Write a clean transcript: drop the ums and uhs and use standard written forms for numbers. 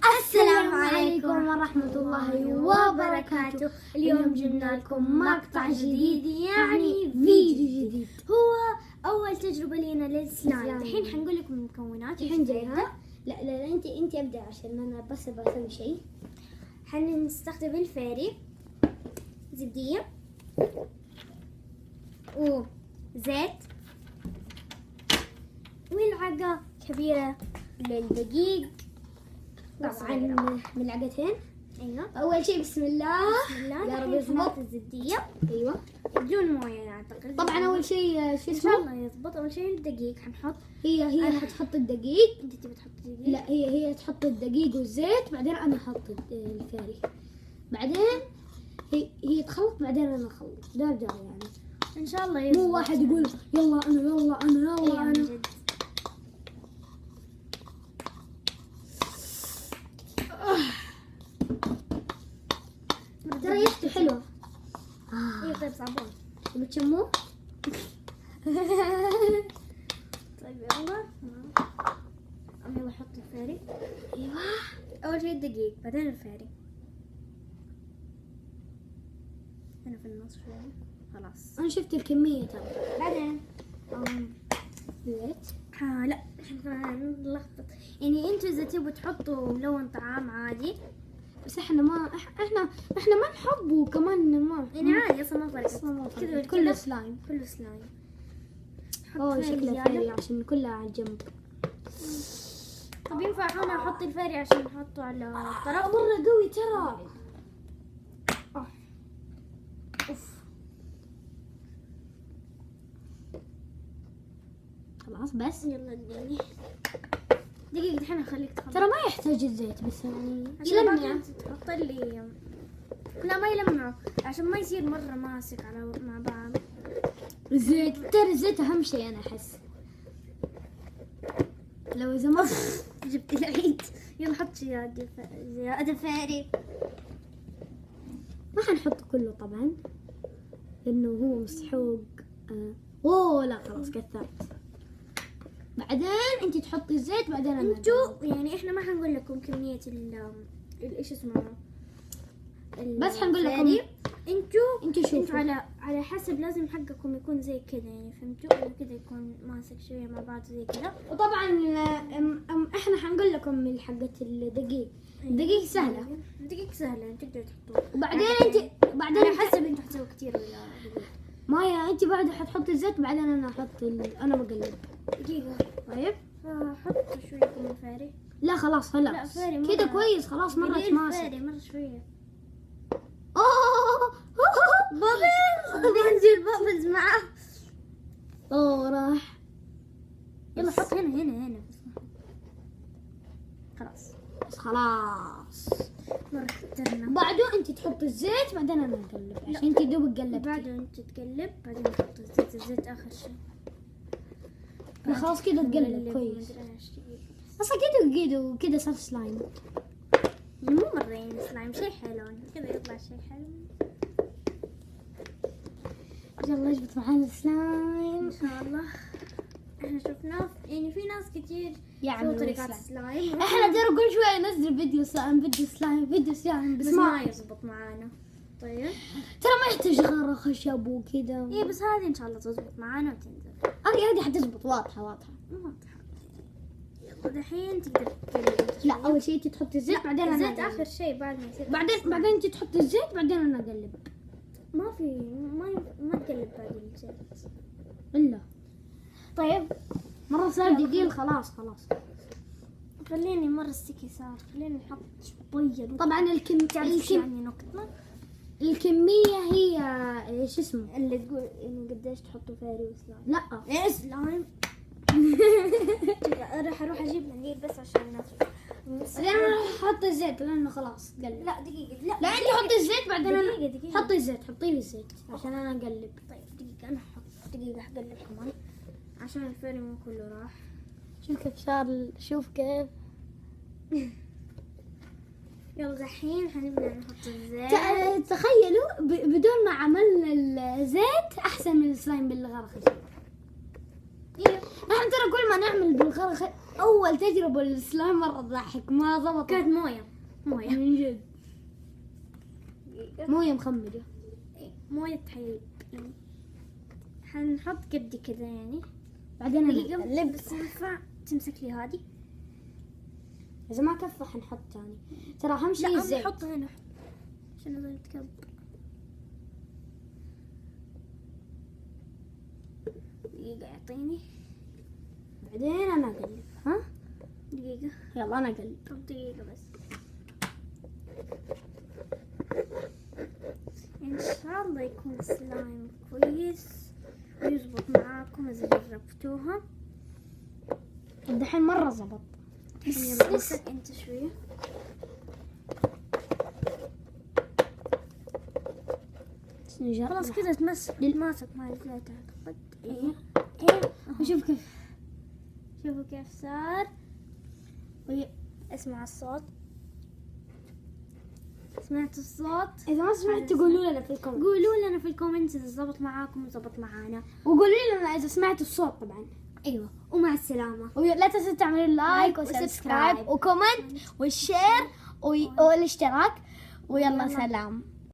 السلام عليكم ورحمة الله وبركاته. اليوم جبنا لكم مقطع جديد، يعني فيديو جديد. هو أول تجربة لنا للسلايم. الحين حنقول لكم المكونات. الحين جايها. لا انت ابدأ عشان انا بس بسوي شيء. حنستخدم الفيري، زبدية وزيت ملعقة كبيرة للدقيق، طبعا ملعقتين. ايوه. اول شيء بسم الله. يا رب يضبط الزبدية. ايوه بدون مويه اعتقد. طبعا اول شيء شو ان شاء اسمه، الله يضبط. اول شيء الدقيق حنحط. هي حتحط الدقيق. انت تبي تحط الدقيق؟ لا هي تحط الدقيق والزيت، بعدين انا احط الفاري، بعدين هي تخلط، بعدين انا اخلط. دار يعني ان شاء الله يضبط. مو واحد يقول يلا انا من جد. ترى ريحته حلوه. ايه طيب صابون. بتشموه؟ طيب يلا يلا حط الفاري. ايوه. اول شيء الدقيق بعدين الفاري. هنا في النص شوي. خلاص انا شفت الكميه ترى. بعدين زيت. لا نلخبط. يعني انتوا اذا تبوا تحطوا ملون طعام عادي، بس احنا ما نحبه كمان، ما يعني عادي اصلا ما فرقت. كذا كله سلايم. كله سلايم. اوه شكله فاري عشان كلها على الجنب. طب ينفع انا احط الفاري عشان نحطه على الطرف؟ مره قوي ترى. اوف. خلاص بس يلا اديني دقيقة. الحين اخليك تخلط. ترى ما يحتاج الزيت، بس يعني يلمع. تحط لي لا ما يلمعه عشان ما يصير مرة ماسك على مع بعض. الزيت ترى الزيت اهم شيء انا احس. لو اذا ما جبت العيد. يلا حط زيادة فاري. ما حنحط كله طبعا لانه هو مسحوق. اوه لا خلاص كثرت. بعدين انت تحطي الزيت، بعدين انا انتوا يعني احنا ما حنقول لكم كمية ايش اسمه، بس حنقول لكم انتوا شوفوا. انتوا على حسب، لازم حقكم يكون زي كذا، يعني فهمتوا؟ انه كذا يكون ماسك شوية مع بعض زي كذا. وطبعا احنا حنقول لكم من حقة الدقيق. الدقيق سهلة. دقيقة سهلة تقدروا تحطوها. وبعدين انت على حسب انتوا حتسووا كتير ولا قليل. مايا انت بعد حتحطي الزيت، بعدين انا انا بقلب. دقيقة. طيب حط شوية من فاري. لا خلاص هلا لا فاري كذا كويس. خلاص مرة ماسك. فاري مرة شوية. بابلز. بينزل بابلز معه. اوه راح. يلا حط هنا خلاص. بس خلاص مرة كترنا. بعده انت تحطي الزيت، بعدين انا اقلب عشان انت دوب قلبتي. بعده انت تقلب، بعدين تحط الزيت اخر شيء. خلاص كذا تقلب كويس. اصلا كذا صار سلايم. مو مرة يعني سلايم، شيء حلو كذا يطلع شيء حلو. يلا اجبط معانا السلايم ان شاء الله. احنا شفناه يعني في ناس كتير يعملوا طريقات سلايم. احنا ترى كل شوي ننزل فيديو سلايم بس ما يزبط معانا. طيب ترى ما يحتاج غير خشب وكذا. ايه بس هذه ان شاء الله تزبط معانا وتنزل. هذه حتزبط واضحة. يلا دحين تقدر تقلب. لا اول شيء انت تحطي الزيت، بعدين انا الزيت اخر شيء بعد ما يصير. بعدين انت تحطي الزيت، بعدين انا اقلب. ما في ما تقلب بعد الزيت الا. طيب مرة صار دقيق. خلاص خليني مرة ستيكي صار. خليني نحط شوية. طبعا يعني نقطة. الكمية هي شو اسمه اللي تقول انه قديش تحطوا فاري وسلايم. لا ايه سلايم. راح اروح اجيب منديل بس عشان ناخذ. انا احط الزيت لانه خلاص قلب. لا دقيقة. لا انت حطي الزيت بعدين دقيقة. حطي الزيت. حطي لي الزيت عشان انا اقلب. طيب دقيقة انا احط. دقيقة اقلب كمان عشان الفاري مو كله راح. شوف كيف صار. شوف كيف. يلا دحين حنبدأ نحط الزيت. تخيلوا بدون ما عملنا الزيت احسن من السلايم بالغرخ. ايه نحن ترى كل ما نعمل بالغرخ اول تجربة للسلايم مرة تضحك، ما ضبط. كانت مويه من جد موية مخمرة. مويه حليب يعني. حنحط قدي كذا يعني. بعدين دقيقة نقلب. بس ينفع تمسك لي هذه؟ اذا ما كفى حنحط ثاني. ترى اهم شيء لا الزيت. نحط هنا عشان هذا يتكب. دقيقة يعطيني. بعدين انا اقلب. ها دقيقة. يلا انا اقلب. طب دقيقة بس. إن شاء الله يكون سلايم كويس ويزبط معاكم إذا جربتوها. الدحين مرة زبط. يلا امسك أنت شوية. خلاص كذا تمسك مع الزيت أعتقد. ايه إيه. شوف كيف. شوفوا كيف صار. اسمع الصوت. سمعت الصوت؟ اذا ما سمعت قولوا لنا في الكومنت. قولوا لنا في الكومنت إذا زبط معاكم وزبط معانا. وقولوا لنا اذا سمعتوا الصوت طبعا. أيوة ومع السلامة. ولا تنسوا تعملوا لايك لايك وسبسكرايب وسبسكرايب وكومنت والشير والاشتراك. ويلا سلام.